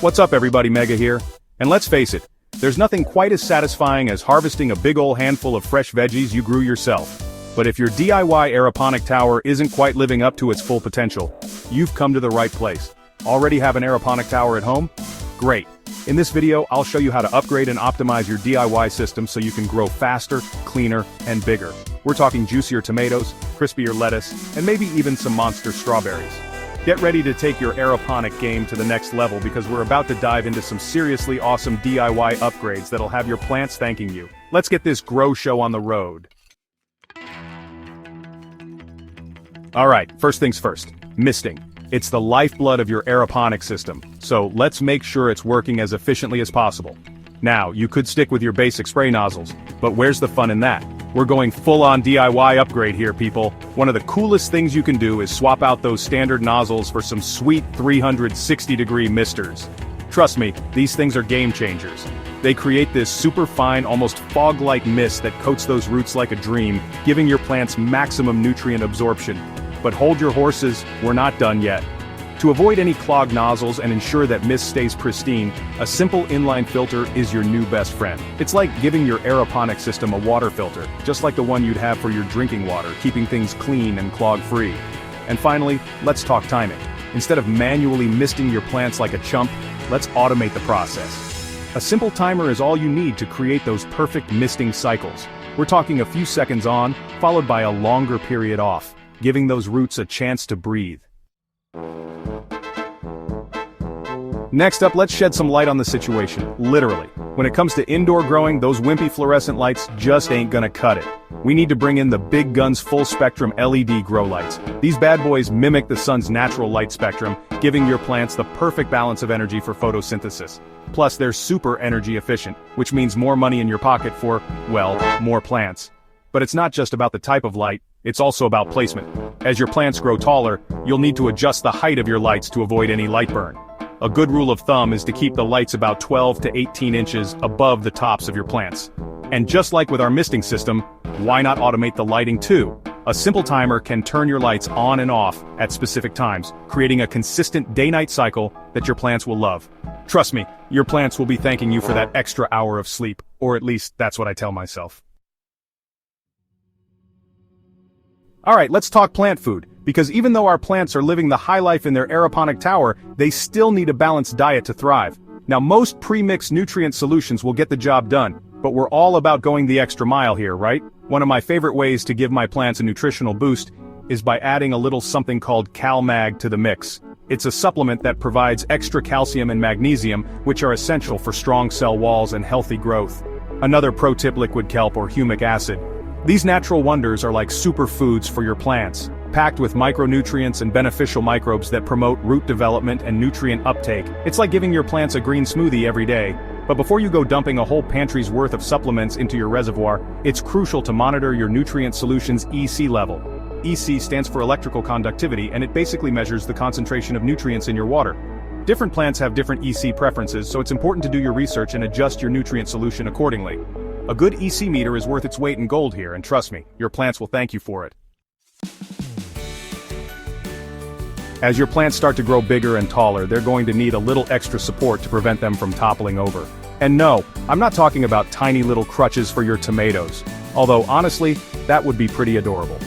What's up everybody, Mega here. And let's face it, there's nothing quite as satisfying as harvesting a big ol' handful of fresh veggies you grew yourself. But if your DIY aeroponic tower isn't quite living up to its full potential, you've come to the right place. Already have an aeroponic tower at home? Great. In this video, I'll show you how to upgrade and optimize your DIY system so you can grow faster, cleaner, and bigger. We're talking juicier tomatoes, crispier lettuce, and maybe even some monster strawberries. Get ready to take your aeroponic game to the next level because we're about to dive into some seriously awesome DIY upgrades that'll have your plants thanking you. Let's get this grow show on the road. Alright, first things first, misting. It's the lifeblood of your aeroponic system, so let's make sure it's working as efficiently as possible. Now, you could stick with your basic spray nozzles, but where's the fun in that? We're going full-on DIY upgrade here, people. One of the coolest things you can do is swap out those standard nozzles for some sweet 360-degree misters. Trust me, these things are game changers. They create this super fine, almost fog-like mist that coats those roots like a dream, giving your plants maximum nutrient absorption. But hold your horses, we're not done yet. To avoid any clogged nozzles and ensure that mist stays pristine, a simple inline filter is your new best friend. It's like giving your aeroponic system a water filter, just like the one you'd have for your drinking water, keeping things clean and clog-free. And finally, let's talk timing. Instead of manually misting your plants like a chump, let's automate the process. A simple timer is all you need to create those perfect misting cycles. We're talking a few seconds on, followed by a longer period off, giving those roots a chance to breathe. Next up, let's shed some light on the situation, literally. When it comes to indoor growing, those wimpy fluorescent lights just ain't gonna cut it. We need to bring in the big guns full-spectrum LED grow lights. These bad boys mimic the sun's natural light spectrum, giving your plants the perfect balance of energy for photosynthesis. Plus, they're super energy efficient, which means more money in your pocket for, well, more plants. But it's not just about the type of light, it's also about placement. As your plants grow taller, you'll need to adjust the height of your lights to avoid any light burn. A good rule of thumb is to keep the lights about 12 to 18 inches above the tops of your plants. And just like with our misting system, why not automate the lighting too? A simple timer can turn your lights on and off at specific times, creating a consistent day-night cycle that your plants will love. Trust me, your plants will be thanking you for that extra hour of sleep, or at least that's what I tell myself. Alright, let's talk plant food, because even though our plants are living the high life in their aeroponic tower, they still need a balanced diet to thrive. Now most pre-mixed nutrient solutions will get the job done, but we're all about going the extra mile here, right? One of my favorite ways to give my plants a nutritional boost is by adding a little something called CalMag to the mix. It's a supplement that provides extra calcium and magnesium, which are essential for strong cell walls and healthy growth. Another pro tip: liquid kelp or humic acid. These natural wonders are like superfoods for your plants, packed with micronutrients and beneficial microbes that promote root development and nutrient uptake. It's like giving your plants a green smoothie every day. But before you go dumping a whole pantry's worth of supplements into your reservoir, it's crucial to monitor your nutrient solution's EC level. EC stands for electrical conductivity, and it basically measures the concentration of nutrients in your water. Different plants have different EC preferences, so it's important to do your research and adjust your nutrient solution accordingly. A good EC meter is worth its weight in gold here, and trust me, your plants will thank you for it. As your plants start to grow bigger and taller, they're going to need a little extra support to prevent them from toppling over. And no, I'm not talking about tiny little crutches for your tomatoes, although honestly, that would be pretty adorable.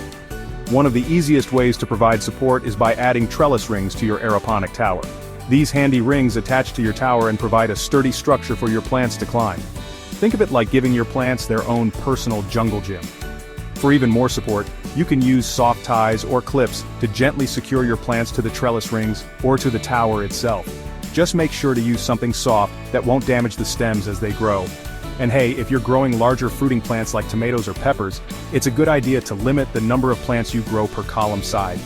One of the easiest ways to provide support is by adding trellis rings to your aeroponic tower. These handy rings attach to your tower and provide a sturdy structure for your plants to climb. Think of it like giving your plants their own personal jungle gym. For even more support, you can use soft ties or clips to gently secure your plants to the trellis rings or to the tower itself. Just make sure to use something soft that won't damage the stems as they grow. And hey, if you're growing larger fruiting plants like tomatoes or peppers, it's a good idea to limit the number of plants you grow per column side.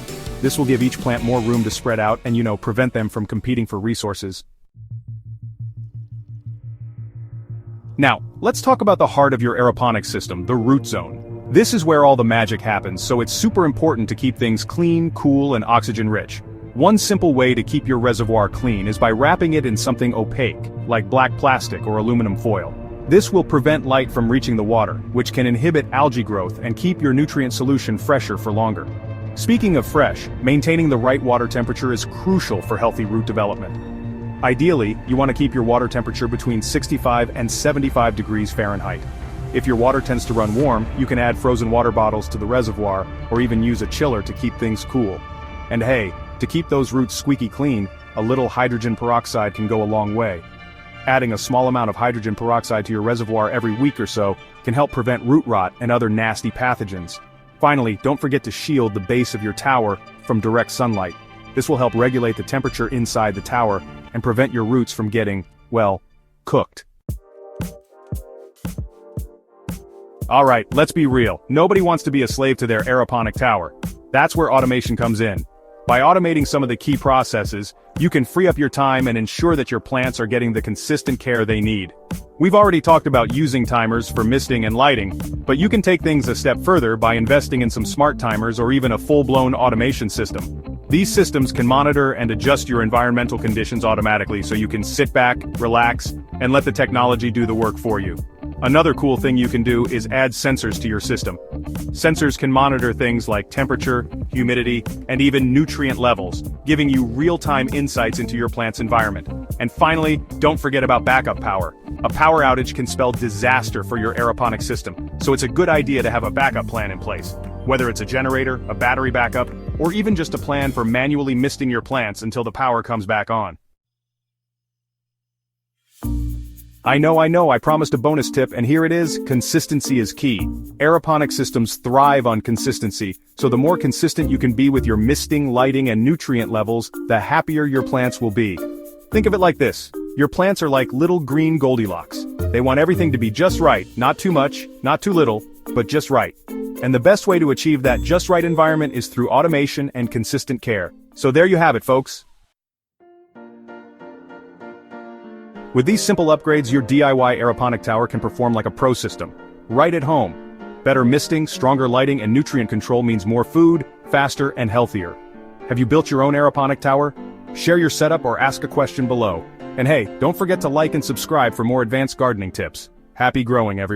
This will give each plant more room to spread out and, prevent them from competing for resources. Now, let's talk about the heart of your aeroponic system, the root zone. This is where all the magic happens, so it's super important to keep things clean, cool, and oxygen-rich. One simple way to keep your reservoir clean is by wrapping it in something opaque, like black plastic or aluminum foil. This will prevent light from reaching the water, which can inhibit algae growth and keep your nutrient solution fresher for longer. Speaking of fresh, maintaining the right water temperature is crucial for healthy root development. Ideally, you want to keep your water temperature between 65 and 75 degrees Fahrenheit. If your water tends to run warm, you can add frozen water bottles to the reservoir, or even use a chiller to keep things cool. And hey, to keep those roots squeaky clean, a little hydrogen peroxide can go a long way. Adding a small amount of hydrogen peroxide to your reservoir every week or so can help prevent root rot and other nasty pathogens. Finally, don't forget to shield the base of your tower from direct sunlight. This will help regulate the temperature inside the tower and prevent your roots from getting, well, cooked. Alright, let's be real. Nobody wants to be a slave to their aeroponic tower. That's where automation comes in. By automating some of the key processes, you can free up your time and ensure that your plants are getting the consistent care they need. We've already talked about using timers for misting and lighting, but you can take things a step further by investing in some smart timers or even a full-blown automation system. These systems can monitor and adjust your environmental conditions automatically so you can sit back, relax, and let the technology do the work for you. Another cool thing you can do is add sensors to your system. Sensors can monitor things like temperature, humidity, and even nutrient levels, giving you real-time insights into your plant's environment. And finally, don't forget about backup power. A power outage can spell disaster for your aeroponic system, so it's a good idea to have a backup plan in place. Whether it's a generator, a battery backup, or even just a plan for manually misting your plants until the power comes back on. I know, I promised a bonus tip, and here it is: consistency is key. Aeroponic systems thrive on consistency, so the more consistent you can be with your misting, lighting, and nutrient levels, the happier your plants will be. Think of it like this: your plants are like little green Goldilocks. They want everything to be just right, not too much, not too little, but just right. And the best way to achieve that just right environment is through automation and consistent care. So there you have it, folks. With these simple upgrades, your DIY aeroponic tower can perform like a pro system, right at home. Better misting, stronger lighting, and nutrient control means more food, faster, and healthier. Have you built your own aeroponic tower? Share your setup or ask a question below. And hey, don't forget to like and subscribe for more advanced gardening tips. Happy growing, everyone.